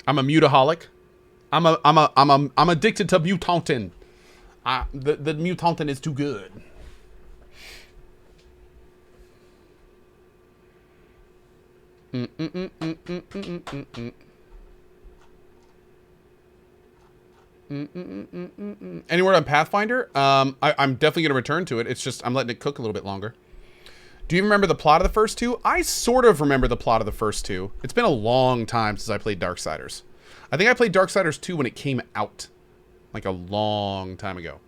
I'm a mutaholic. I'm addicted to mutantin. The mutantin is too good. Any word on Pathfinder? I'm definitely gonna return to it. It's just I'm letting it cook a little bit longer. Do you remember the plot of the first two? I sort of remember the plot of the first two. It's been a long time since I played Darksiders. I think I played Darksiders 2 when it came out. Like a long time ago.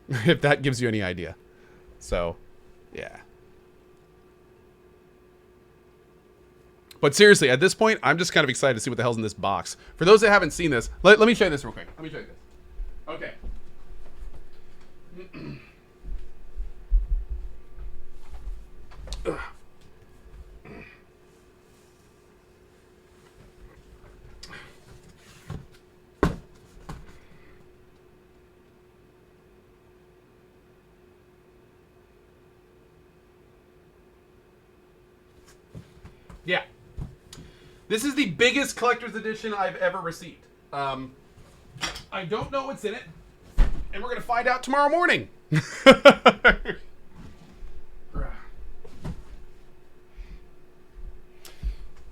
If that gives you any idea. So, yeah. But seriously, at this point, I'm just kind of excited to see what the hell's in this box. For those that haven't seen this, let me show you this real quick. Let me show you this. Okay. Yeah. This is the biggest collector's edition I've ever received. I don't know what's in it, and we're going to find out tomorrow morning.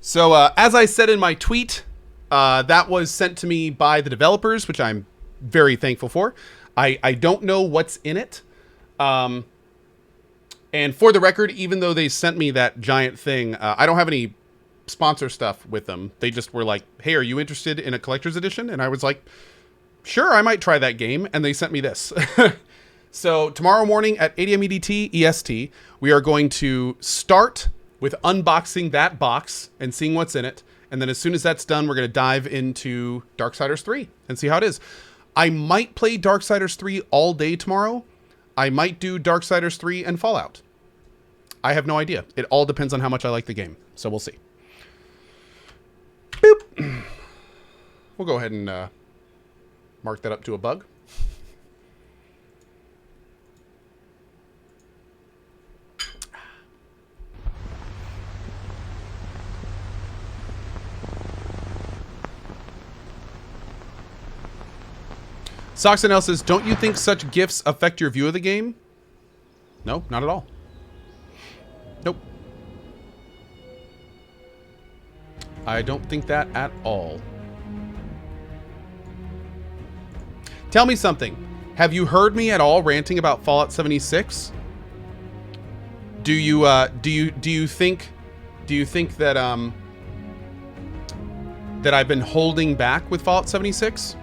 So, as I said in my tweet, that was sent to me by the developers, which I'm very thankful for. I don't know what's in it. And for the record, even though they sent me that giant thing, I don't have any sponsor stuff with them. They just were like, hey, are you interested in a collector's edition? And I was like, sure, I might try that game. And they sent me this. So tomorrow morning at 8 a.m. EDT, EST, we are going to start with unboxing that box and seeing what's in it. And then as soon as that's done, we're going to dive into Darksiders 3 and see how it is. I might play Darksiders 3 all day tomorrow. I might do Darksiders 3 and Fallout. I have no idea. It all depends on how much I like the game. So we'll see. Boop. We'll go ahead and mark that up to a bug. Soxanel says, don't you think such gifts affect your view of the game? No, not at all. Nope. I don't think that at all. Tell me something. Have you heard me at all ranting about Fallout 76? Do you think that that I've been holding back with Fallout 76?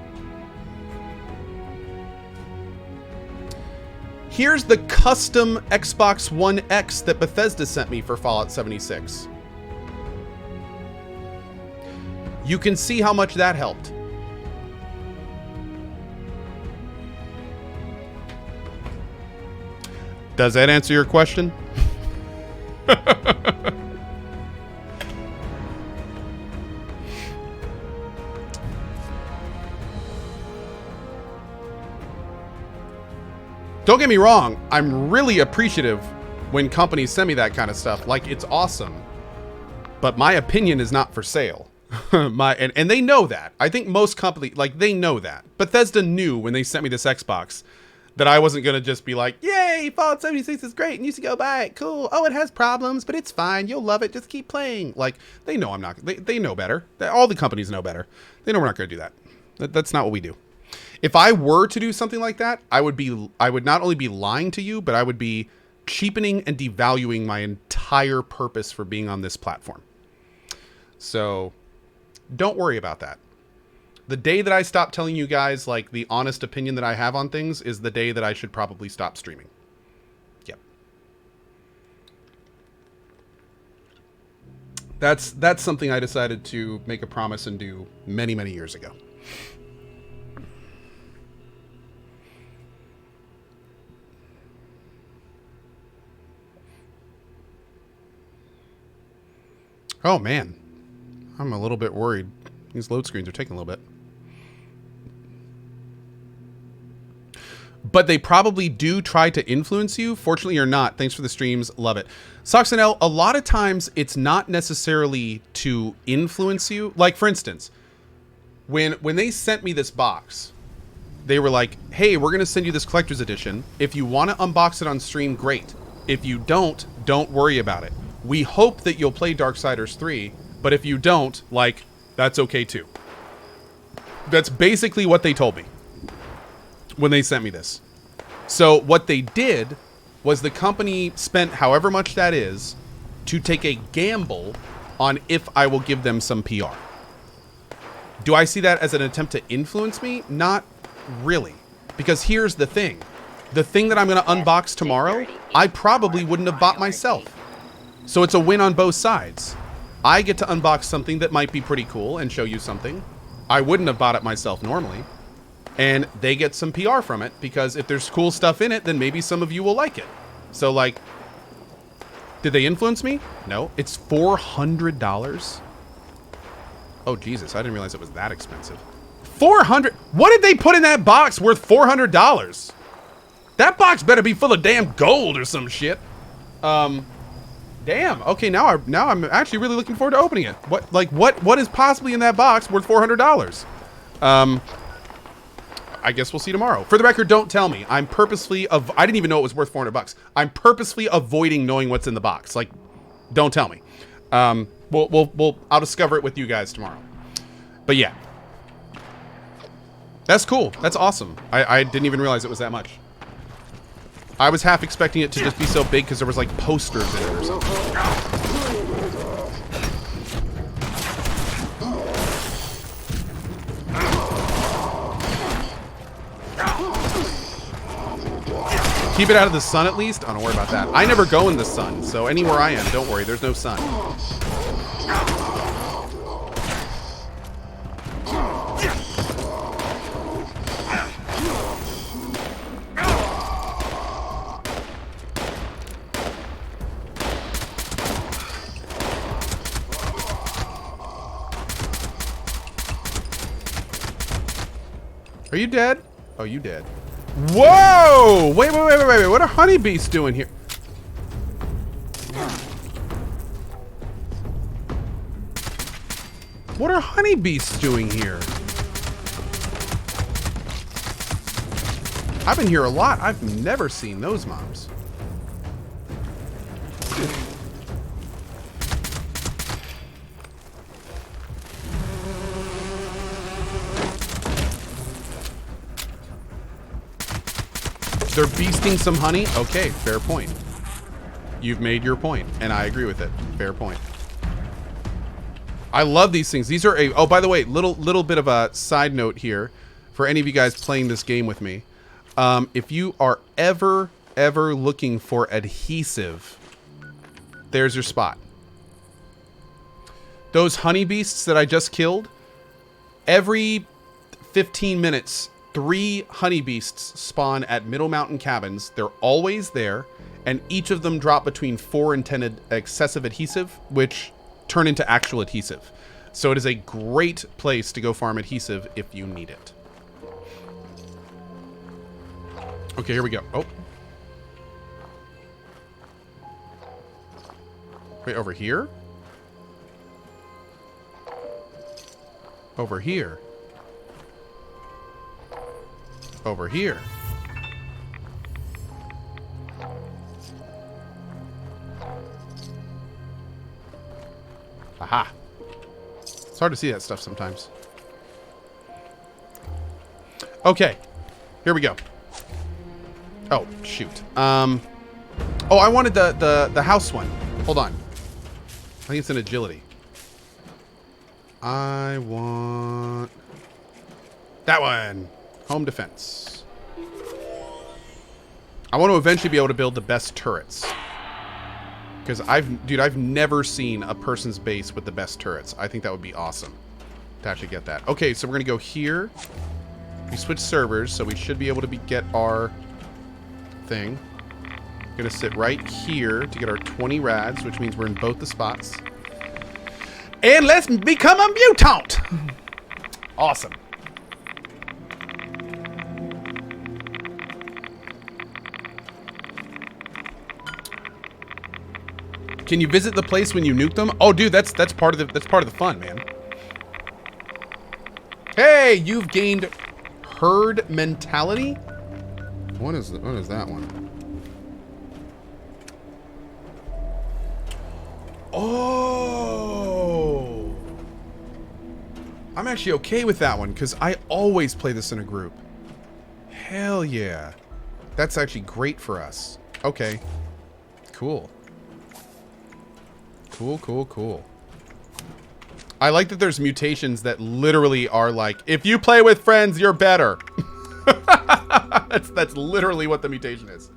Here's the custom Xbox One X that Bethesda sent me for Fallout 76. You can see how much that helped. Does that answer your question? Don't get me wrong, I'm really appreciative when companies send me that kind of stuff. Like, it's awesome. But my opinion is not for sale. And they know that. I think most companies, like, they know that. Bethesda knew when they sent me this Xbox that I wasn't going to just be like, yay, Fallout 76 is great and you should go buy it. Cool. Oh, it has problems, but it's fine. You'll love it. Just keep playing. Like, they know I'm not. They know better. All the companies know better. They know we're not going to do that. That's not what we do. If I were to do something like that, I would not only be lying to you, but I would be cheapening and devaluing my entire purpose for being on this platform. So don't worry about that. The day that I stop telling you guys, like, the honest opinion that I have on things is the day that I should probably stop streaming. Yep. That's something I decided to make a promise and do many, many years ago. Oh, man. I'm a little bit worried. These load screens are taking a little bit. but they probably do try to influence you. Fortunately or not, thanks for the streams. Love it. Soxanel, a lot of times it's not necessarily to influence you. Like, for instance, when they sent me this box, they were like, hey, we're going to send you this collector's edition. If you want to unbox it on stream, great. If you don't worry about it. We hope that you'll play Darksiders 3, but if you don't, like, that's okay too. That's basically what they told me when they sent me this. So what they did was the company spent however much that is to take a gamble on if I will give them some PR. Do I see that as an attempt to influence me? Not really. Because here's the thing. The thing that I'm going to unbox tomorrow, I probably wouldn't have bought myself. So it's a win on both sides. I get to unbox something that might be pretty cool and show you something. I wouldn't have bought it myself normally. And they get some PR from it, because if there's cool stuff in it, then maybe some of you will like it. So, like, did they influence me? No. It's $400. Oh, Jesus. I didn't realize it was that expensive. $400. What did they put in that box worth $400? That box better be full of damn gold or some shit. Damn. Okay, now I'm actually really looking forward to opening it. What is possibly in that box worth $400? I guess we'll see tomorrow. For the record, don't tell me. I'm purposely I didn't even know it was worth $400. I'm purposely avoiding knowing what's in the box. Like, don't tell me. I'll discover it with you guys tomorrow. But yeah. That's cool. That's awesome. I didn't even realize it was that much. I was half expecting it to just be so big because there was like posters in it or something. Keep it out of the sun at least? Oh, don't worry about that. I never go in the sun, so anywhere I am, don't worry, there's no sun. Are you dead? Oh, you dead. Whoa! Wait. What are honeybees doing here? What are honeybees doing here? I've been here a lot. I've never seen those mobs. They're beasting some honey? Okay, fair point. You've made your point, and I agree with it. Fair point. I love these things. These are oh, by the way, little bit of a side note here for any of you guys playing this game with me. If you are ever looking for adhesive, there's your spot. Those honey beasts that I just killed, every 15 minutes, 3 honey beasts spawn at Middle Mountain Cabins. They're always there, and each of them drop between 4 and 10 excessive adhesive, which turn into actual adhesive. So it is a great place to go farm adhesive if you need it. Okay, here we go. Oh. Wait, over here? Over here. Over here. Aha. It's hard to see that stuff sometimes. Okay. Here we go. Oh, shoot. Oh, I wanted the house one. Hold on. I think it's an agility. I want that one. Home defense. I want to eventually be able to build the best turrets. Because I've never seen a person's base with the best turrets. I think that would be awesome to actually get that. Okay, so we're going to go here. We switch servers, so we should be able to get our thing. Going to sit right here to get our 20 rads, which means we're in both the spots. And let's become a mutant! Awesome. Can you visit the place when you nuke them? Oh, dude, that's part of the fun, man. Hey, you've gained herd mentality. What is that one? Oh, I'm actually okay with that one because I always play this in a group. Hell yeah, that's actually great for us. Okay, cool. Cool. I like that there's mutations that literally are like, if you play with friends, you're better. That's literally what the mutation is.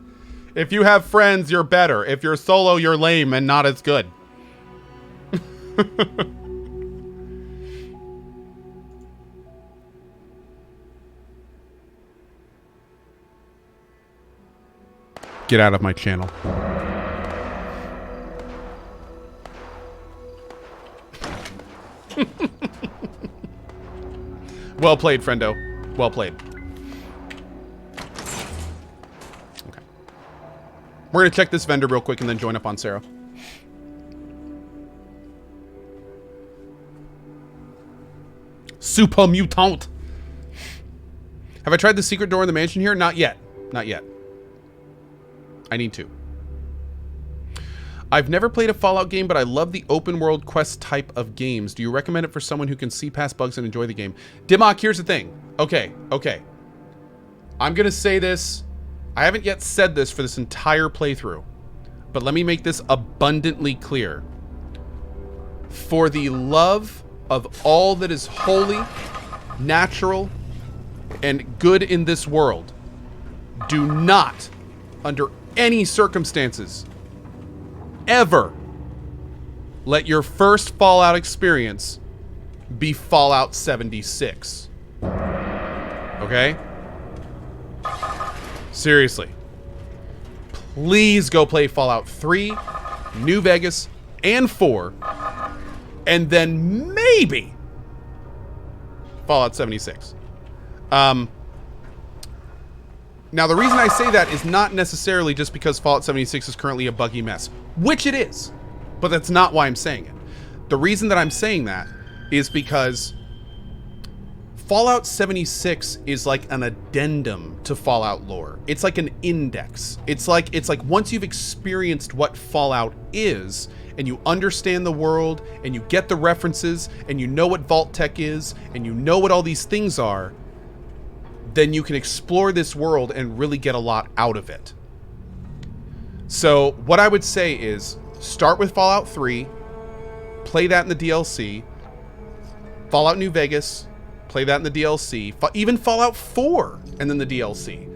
If you have friends, you're better. If you're solo, you're lame and not as good. Get out of my channel. Well played, friendo. Well played. Okay. We're going to check this vendor real quick and then join up on Sarah. Super mutant. Have I tried the secret door in the mansion here? Not yet. Not yet. I need to. I've never played a Fallout game, but I love the open world quest type of games. Do you recommend it for someone who can see past bugs and enjoy the game? Dimok, here's the thing. Okay. I'm going to say this. I haven't yet said this for this entire playthrough, but let me make this abundantly clear. For the love of all that is holy, natural, and good in this world, do not, under any circumstances, ever let your first Fallout experience be Fallout 76. Okay? Seriously. Please go play Fallout 3, New Vegas, and 4, and then maybe Fallout 76. Now, the reason I say that is not necessarily just because Fallout 76 is currently a buggy mess, which it is, but that's not why I'm saying it. The reason that I'm saying that is because Fallout 76 is like an addendum to Fallout lore. It's like an index. It's like once you've experienced what Fallout is, and you understand the world, and you get the references, and you know what Vault Tech is, and you know what all these things are, then you can explore this world and really get a lot out of it. So what I would say is start with Fallout 3, play that in the DLC, Fallout New Vegas, play that in the DLC, even Fallout 4 and then the DLC,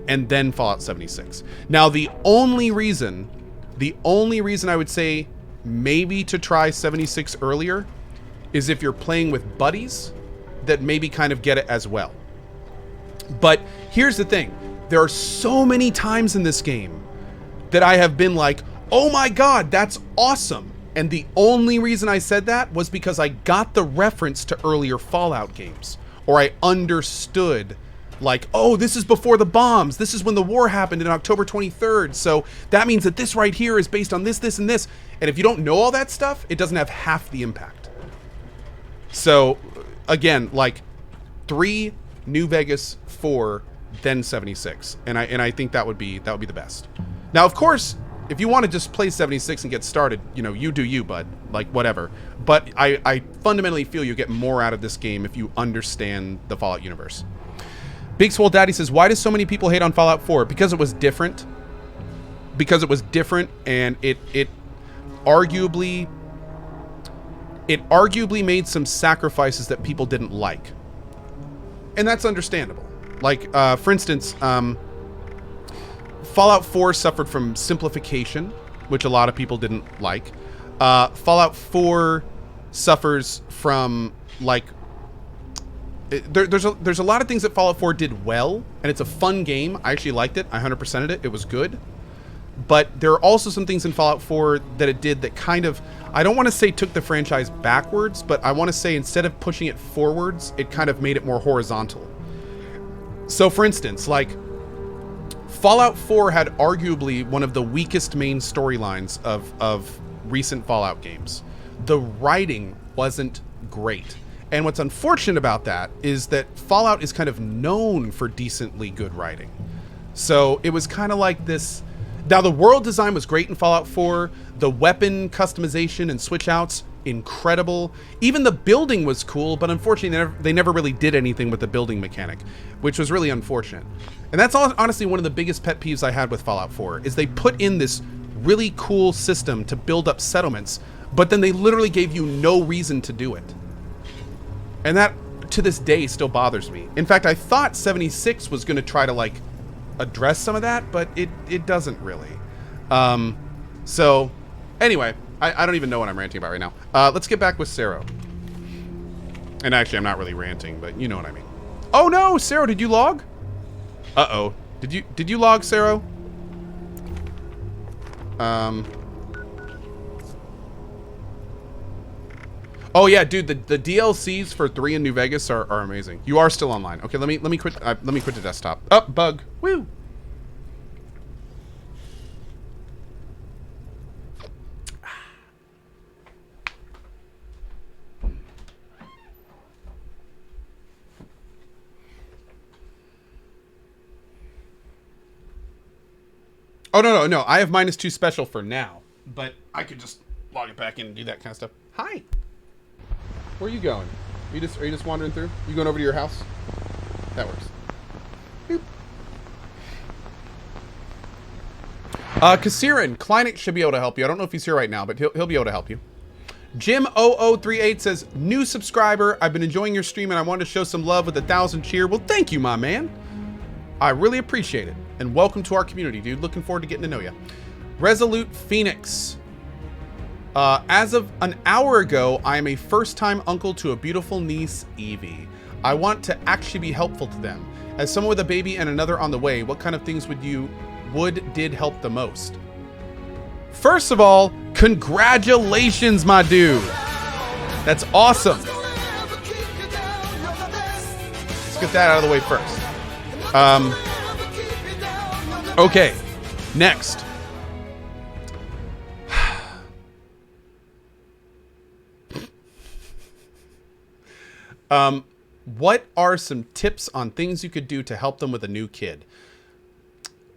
and then Fallout 76. Now the only reason I would say maybe to try 76 earlier is if you're playing with buddies that maybe kind of get it as well. But here's the thing. There are so many times in this game that I have been like, oh my God, that's awesome. And the only reason I said that was because I got the reference to earlier Fallout games. Or I understood, like, oh, this is before the bombs. This is when the war happened in October 23rd. So that means that this right here is based on this, this, and this. And if you don't know all that stuff, it doesn't have half the impact. So, again, like 3, New Vegas, 4, then 76, and I think that would be the best. Now, of course, if you want to just play 76 and get started, you know, you do you, bud. Like whatever. But I fundamentally feel you get more out of this game if you understand the Fallout universe. Big Swole Daddy says, "Why do so many people hate on Fallout 4? Because it was different. Because it was different, and it arguably made some sacrifices that people didn't like." And that's understandable. Like, for instance, Fallout 4 suffered from simplification, which a lot of people didn't like. Fallout 4 suffers from, like... There's a lot of things that Fallout 4 did well, and it's a fun game. I actually liked it. I 100%ed it. It was good. But there are also some things in Fallout 4 that it did that kind of... I don't want to say took the franchise backwards, but I want to say instead of pushing it forwards, it kind of made it more horizontal. So, for instance, like, Fallout 4 had arguably one of the weakest main storylines of recent Fallout games. The writing wasn't great. And what's unfortunate about that is that Fallout is kind of known for decently good writing. So it was kind of like this. Now, the world design was great in Fallout 4. The weapon customization and switch outs, incredible. Even the building was cool, but unfortunately they never really did anything with the building mechanic, which was really unfortunate. And that's honestly one of the biggest pet peeves I had with Fallout 4, is they put in this really cool system to build up settlements, but then they literally gave you no reason to do it. And that, to this day, still bothers me. In fact, I thought 76 was going to try to, like, address some of that, but it doesn't really. So, anyway, I don't even know what I'm ranting about right now. Let's get back with Sero. And actually, I'm not really ranting, but you know what I mean. Oh no, Sero, did you log? Uh-oh. Did you log, Sero? Oh yeah, dude, the DLCs for 3 in New Vegas are amazing. You are still online. Okay, let me quit the desktop. Oh, bug. Woo. Oh, no. I have -2 special for now, but I could just log it back in and do that kind of stuff. Hi. Where are you going? Are you just wandering through? You going over to your house? That works. Boop. Kasiran, Kleinik should be able to help you. I don't know if he's here right now, but he'll be able to help you. Jim0038 says, new subscriber. I've been enjoying your stream and I wanted to show some love with 1,000 cheer. Well, thank you, my man. I really appreciate it. And welcome to our community, dude. Looking forward to getting to know you. Resolute Phoenix. As of an hour ago, I am a first-time uncle to a beautiful niece, Evie. I want to actually be helpful to them. As someone with a baby and another on the way, what kind of things did help the most? First of all, congratulations, my dude. That's awesome. Let's get that out of the way first. Okay, next. What are some tips on things you could do to help them with a new kid?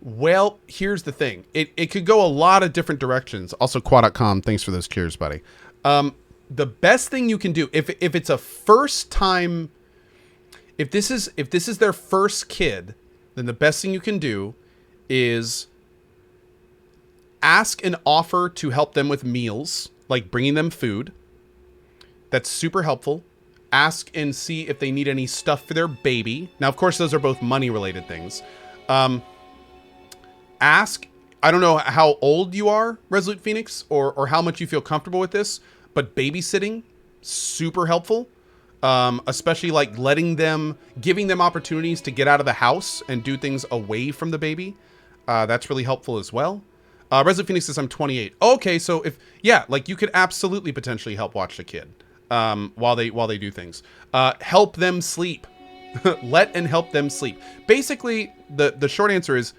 Well, here's the thing. It could go a lot of different directions. Also, Qua.com, thanks for those cheers, buddy. The best thing you can do, if it's a first time, if this is their first kid, then the best thing you can do is ask and offer to help them with meals, like bringing them food. That's super helpful. Ask and see if they need any stuff for their baby. Now, of course, those are both money-related things. Ask, I don't know how old you are, Resolute Phoenix, or how much you feel comfortable with this, but babysitting, super helpful. Especially like giving them opportunities to get out of the house and do things away from the baby. That's really helpful as well. Resolute Phoenix says I'm 28. Okay, so like you could absolutely potentially help watch the kid while they do things. Help them sleep. Let and help them sleep. Basically, the short answer is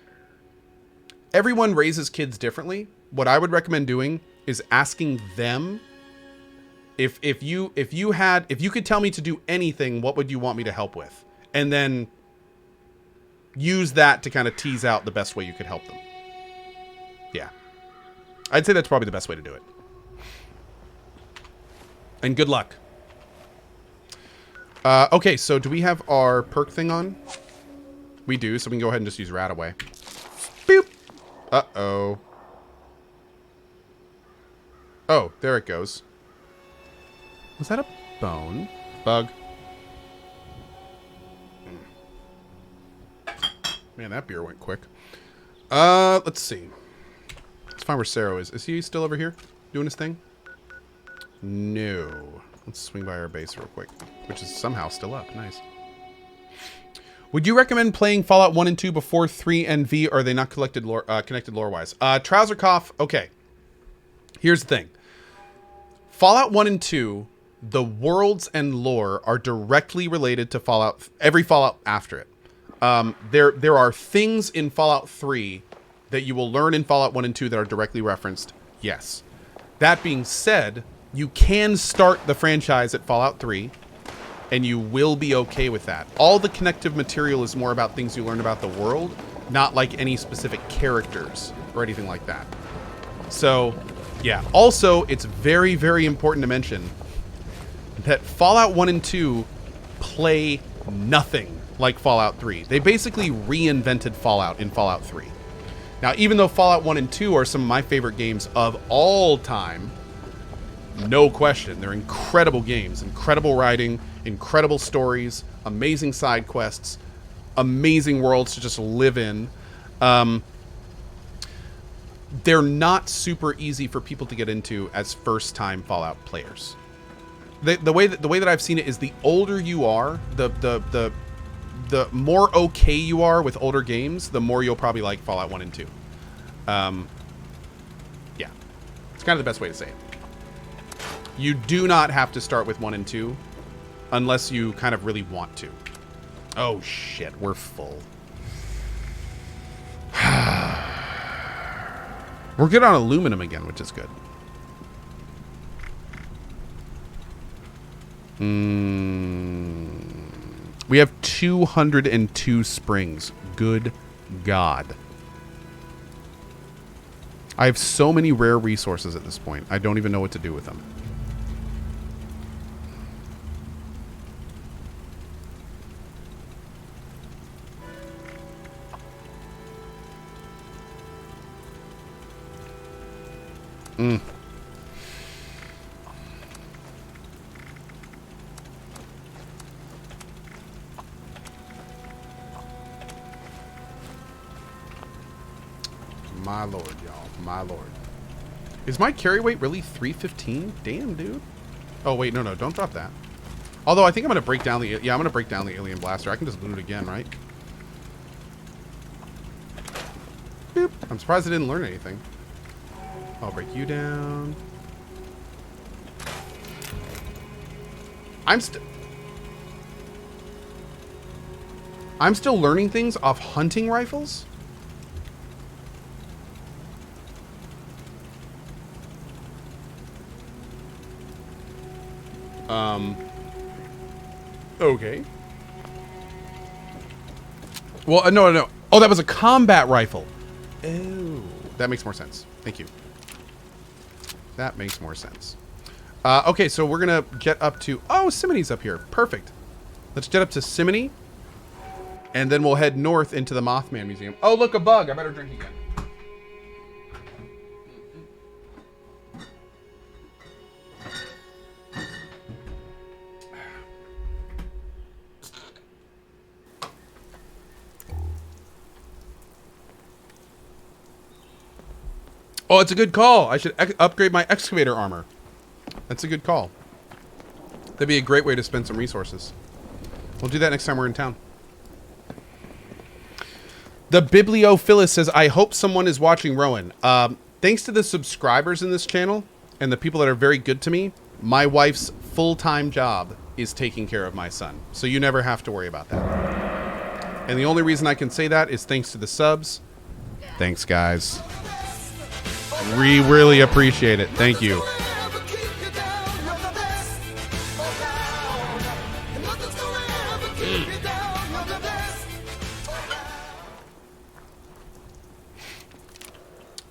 everyone raises kids differently. What I would recommend doing is asking them, if you could tell me to do anything, what would you want me to help with? And then use that to kind of tease out the best way you could help them. Yeah. I'd say that's probably the best way to do it. And good luck. Okay, so do we have our perk thing on? We do, so we can go ahead and just use Radaway. Boop. Uh-oh. Oh, there it goes. Was that a bone? Bug. Man, that beer went quick. Let's see. Let's find where Sero is. Is he still over here doing his thing? No. Let's swing by our base real quick, which is somehow still up. Nice. Would you recommend playing Fallout 1 and 2 before 3 and V, or are they not connected lore-wise? Trouser Cough, okay. Here's the thing. Fallout 1 and 2, the worlds and lore are directly related to every Fallout after it. There are things in Fallout 3 that you will learn in Fallout 1 and 2 that are directly referenced. Yes. That being said, you can start the franchise at Fallout 3, and you will be okay with that. All the connective material is more about things you learn about the world, not like any specific characters or anything like that. So, yeah. Also, it's very, very important to mention that Fallout 1 and 2 play nothing like Fallout 3. They basically reinvented Fallout in Fallout 3. Now, even though Fallout 1 and 2 are some of my favorite games of all time, no question, they're incredible games, incredible writing, incredible stories, amazing side quests, amazing worlds to just live in. They're not super easy for people to get into as first-time Fallout players. The way that I've seen it is the older you are, the more okay you are with older games, the more you'll probably like Fallout 1 and 2. Yeah. It's kind of the best way to say it. You do not have to start with 1 and 2 unless you kind of really want to. Oh, shit. We're full. We're good on aluminum again, which is good. We have 202 springs. Good God. I have so many rare resources at this point. I don't even know what to do with them. My lord, y'all. My lord. Is my carry weight really 315? Damn, dude. Oh, wait. No, don't drop that. Although, I think I'm going to break down the... Yeah, I'm going to break down the alien blaster. I can just loot it again, right? Boop. I'm surprised I didn't learn anything. I'll break you down. I'm still learning things off hunting rifles? Okay. Well, no. Oh, that was a combat rifle. Oh, that makes more sense. Thank you. That makes more sense. Okay, so we're going to get up to... Oh, Simone's up here. Perfect. Let's get up to Simone. And then we'll head north into the Mothman Museum. Oh, look, a bug. I better drink again. Oh, it's a good call. I should upgrade my excavator armor. That's a good call. That'd be a great way to spend some resources. We'll do that next time we're in town. The Bibliophilus says, I hope someone is watching Rowan. Thanks to the subscribers in this channel and the people that are very good to me, my wife's full-time job is taking care of my son. So you never have to worry about that. And the only reason I can say that is thanks to the subs. Thanks, guys. We really appreciate it. Thank you.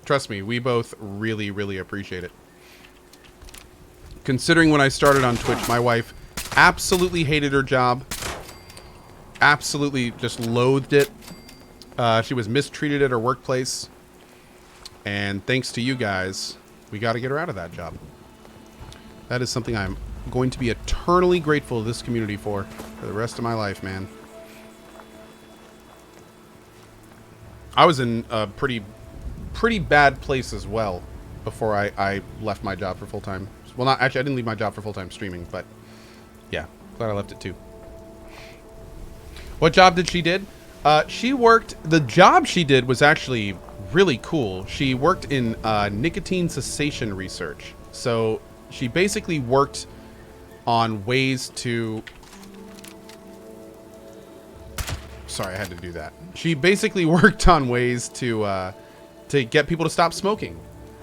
Trust me, we both really, really appreciate it. Considering when I started on Twitch, my wife absolutely hated her job. Absolutely just loathed it. She was mistreated at her workplace. And thanks to you guys, we got to get her out of that job. That is something I'm going to be eternally grateful to this community for the rest of my life, man. I was in a pretty bad place as well before I left my job for full-time. Well, not actually, I didn't leave my job for full-time streaming, but yeah, glad I left it too. What job did she did? She worked, the job she did was actually really cool. She worked in nicotine cessation research. So she basically worked on ways to... Sorry, I had to do that. She basically worked on ways to get people to stop smoking.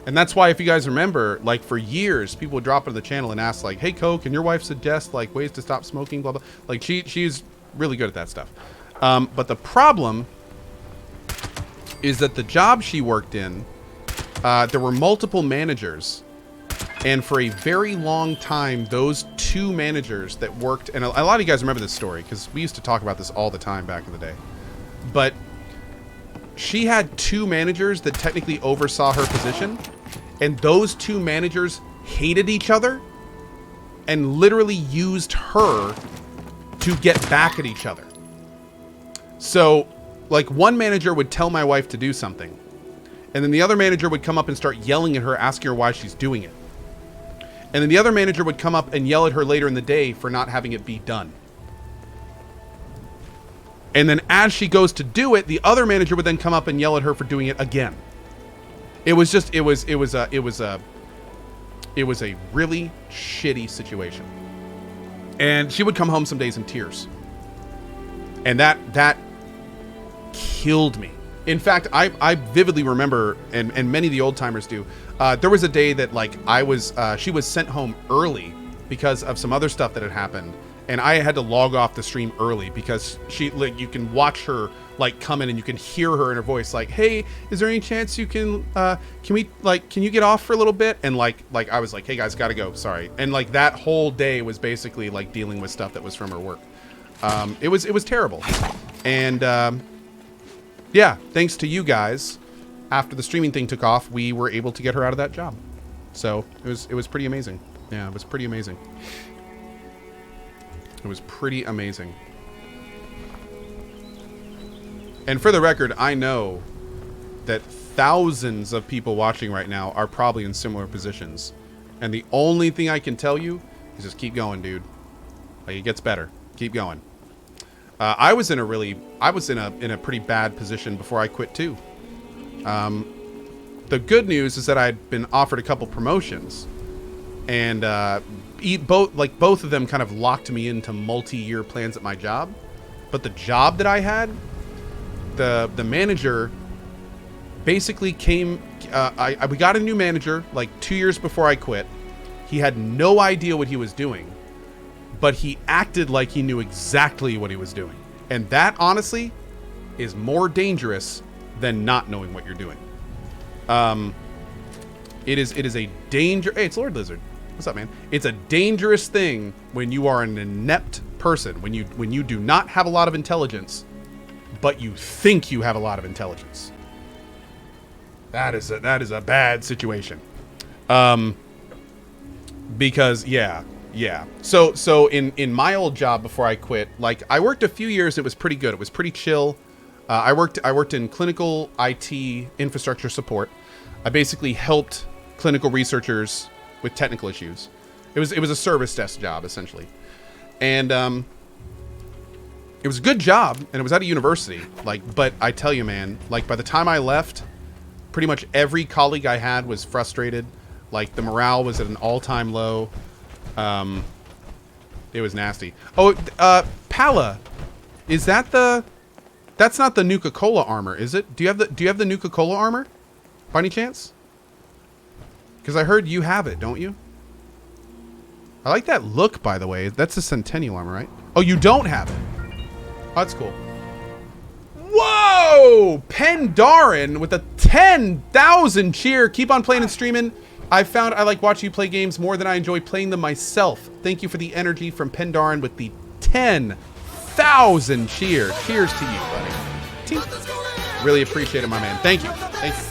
And that's why, if you guys remember, like for years, people would drop into the channel and ask, like, "Hey, Co, can your wife suggest like ways to stop smoking?" Blah blah. Like she's really good at that stuff. But the problem is that the job she worked in, there were multiple managers, and for a very long time, those two managers that worked, and a lot of you guys remember this story because we used to talk about this all the time back in the day. But she had two managers that technically oversaw her position, and those two managers hated each other and literally used her to get back at each other. So, like, one manager would tell my wife to do something, and then the other manager would come up and start yelling at her, asking her why she's doing it. And then the other manager would come up and yell at her later in the day for not having it be done. And then as she goes to do it, the other manager would then come up and yell at her for doing it again. It was just, it was a really shitty situation. And she would come home some days in tears. And that killed me. In fact, I vividly remember, and many of the old timers do, there was a day that like she was sent home early because of some other stuff that had happened. And I had to log off the stream early because you can watch her like come in and you can hear her in her voice like, "Hey, is there any chance you can you get off for a little bit?" And like I was like, "Hey guys, gotta go, sorry." And like that whole day was basically like dealing with stuff that was from her work. It was terrible. And yeah, thanks to you guys, after the streaming thing took off, we were able to get her out of that job. So it was pretty amazing. Yeah, it was pretty amazing. It was pretty amazing. And for the record, I know that thousands of people watching right now are probably in similar positions. And the only thing I can tell you is just keep going, dude. Like, it gets better. Keep going. I was in a pretty bad position before I quit too. The good news is that I'd been offered a couple promotions, and both of them kind of locked me into multi-year plans at my job. But the job that I had, the manager basically came. We got a new manager like 2 years before I quit. He had no idea what he was doing, but he acted like he knew exactly what he was doing. And that, honestly, is more dangerous than not knowing what you're doing. It is a danger. Hey, it's Lord Lizard. What's up, man? It's a dangerous thing when you are an inept person, when you do not have a lot of intelligence, but you think you have a lot of intelligence. That is a bad situation. Because yeah. So in my old job before I quit, like I worked a few years. It was pretty good. It was pretty chill. I worked in clinical IT infrastructure support. I basically helped clinical researchers with technical issues. It was a service desk job essentially, and it was a good job, and it was at a university. Like, but I tell you, man, like by the time I left, pretty much every colleague I had was frustrated. Like the morale was at an all-time low. It was nasty. Oh, Pala, is that that's not the Nuka-Cola armor, is it? Do you have the Nuka-Cola armor by any chance? Because I heard you have it, don't you? I like that look, by the way. That's the Centennial armor, right? Oh, you don't have it. Oh, that's cool. Whoa! Pendarin with a 10,000 cheer. Keep on playing and streaming. I found I like watching you play games more than I enjoy playing them myself. Thank you for the energy from Pendarin with the 10,000 cheer. Cheers to you, buddy. Really appreciate it, my man. Thank you. Thank you.